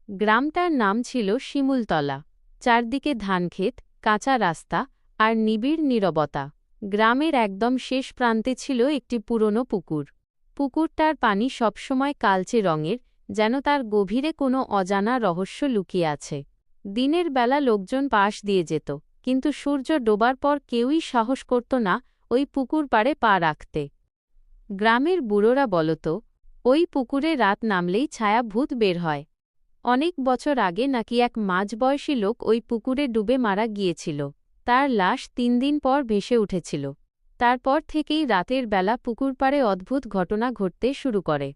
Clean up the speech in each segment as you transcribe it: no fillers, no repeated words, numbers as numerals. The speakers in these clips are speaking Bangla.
গ্রামটার নাম ছিল শিমুলতলা। চারদিকে ধানক্ষেত, কাঁচা রাস্তা আর নিবিড় নীরবতা। গ্রামের একদম শেষ প্রান্তে ছিল একটি পুরনো পুকুর। পুকুরটার পানি সবসময় কালচে রঙের, যেন তার গভীরে কোনো অজানা রহস্য লুকিয়ে আছে। দিনের বেলা লোকজন পাশ দিয়ে যেত, কিন্তু সূর্য ডোবার পর কেউই সাহস করত না ওই পুকুর পাড়ে পা রাখতে। গ্রামের বুড়োরা বলত, ওই পুকুরে রাত নামলেই ছায়া ভূত বের হয়। অনেক বছর আগে নাকি এক মাঝবয়সী লোক ওই পুকুরে ডুবে মারা গিয়েছিল। তার লাশ ৩ দিন পর ভেসে উঠেছিল। তারপর থেকেই রাতের বেলা পুকুর পাড়ে অদ্ভুত ঘটনা ঘটতে শুরু করে।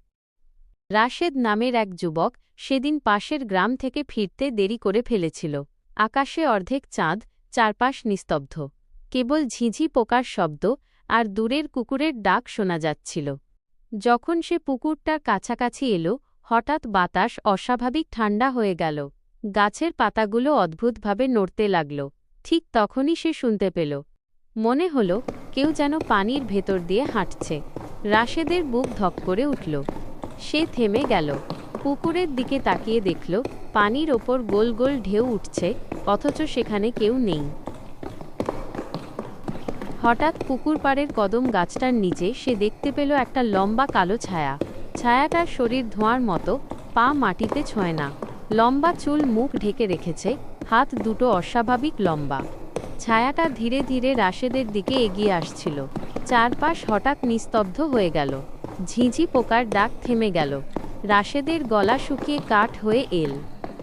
রাশেদ নামের এক যুবক সেদিন পাশের গ্রাম থেকে ফিরতে দেরি করে ফেলেছিল। আকাশে অর্ধেক চাঁদ, চারপাশ নিস্তব্ধ। কেবল ঝিঝি পোকার শব্দ আর দূরের কুকুরের ডাক শোনা যাচ্ছিল। যখন সে পুকুরটার কাছাকাছি এলো, হঠাৎ বাতাস অস্বাভাবিক ঠান্ডা হয়ে গেল। গাছের পাতাগুলো অদ্ভুতভাবে নড়তে লাগল। ঠিক তখনই সে শুনতে পেল, মনে হলো কেউ যেন পানির ভেতর দিয়ে হাঁটছে। রাশেদের বুক ধক করে উঠল। সে থেমে গেল। পুকুরের দিকে তাকিয়ে দেখল, পানির ওপর গোল গোল ঢেউ উঠছে, অথচ সেখানে কেউ নেই। হঠাৎ পুকুর পাড়ের কদম গাছটার নিচে সে দেখতে পেল একটা লম্বা কালো ছায়া। ছায়াটার শরীর ধোঁয়ার মতো, পা মাটিতে ছোঁয় না। লম্বা চুল মুখ ঢেকে রেখেছে, হাত দুটো অস্বাভাবিক লম্বা। ছায়াটা ধীরে ধীরে রাশেদের দিকে এগিয়ে আসছিল। চারপাশ হঠাৎ নিস্তব্ধ হয়ে গেল। ঝিঝি পোকার ডাক থেমে গেল। রাশেদের গলা শুকিয়ে কাঠ হয়ে এল।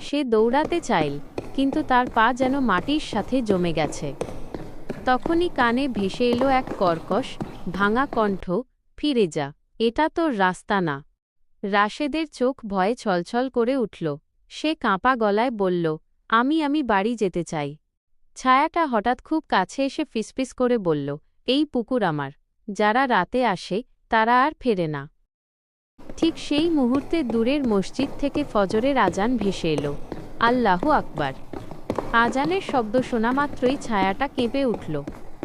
সে দৌড়াতে চাইল, কিন্তু তার পা যেন মাটির সাথে জমে গেছে। তখনই কানে ভেসে এলো এক কর্কশ, ভাঙা কণ্ঠ, ফিরে যা, এটা তোর রাস্তা না। রাশেদের চোখ ভয়ে ছলছল করে উঠল। সে কাঁপা গলায় বলল, আমি বাড়ি যেতে চাই। ছায়াটা হঠাৎ খুব কাছে এসে ফিসফিস করে বলল, এই পুকুর আমার। যারা রাতে আসে তারা আর ফেরে না। ঠিক সেই মুহূর্তে দূরের মসজিদ থেকে ফজরের আজান ভেসে এলো। আল্লাহু আকবার। আজানের শব্দ শোনা মাত্রই ছায়াটা কেঁপে উঠল।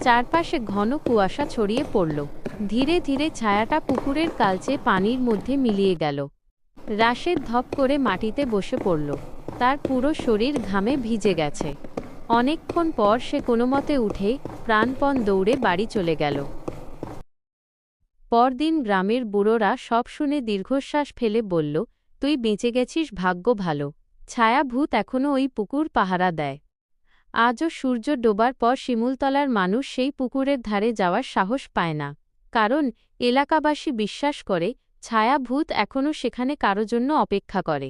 চারপাশে ঘন কুয়াশা ছড়িয়ে পড়ল। ধীরে ধীরে ছায়াটা পুকুরের কালচে পানির মধ্যে মিলিয়ে গেল। রাশেদ ধপ করে মাটিতে বসে পড়ল। তার পুরো শরীর ঘামে ভিজে গেছে। অনেকক্ষণ পর সে কোনোমতে উঠে প্রাণপণ দৌড়ে বাড়ি চলে গেল। পরদিন গ্রামের বুড়োরা সব শুনে দীর্ঘশ্বাস ফেলে বলল, তুই বেঁচে গেছিস, ভাগ্য ভালো। ছায়া ভূত এখনও ওই পুকুর পাহারা দেয়। আজও সূর্য ডোবার পর শিমুলতলার মানুষ সেই পুকুরের ধারে যাওয়ার সাহস পায় না। কারণ এলাকাবাসী বিশ্বাস করে ছায়া ভূত এখনও সেখানে কারো জন্য অপেক্ষা করে।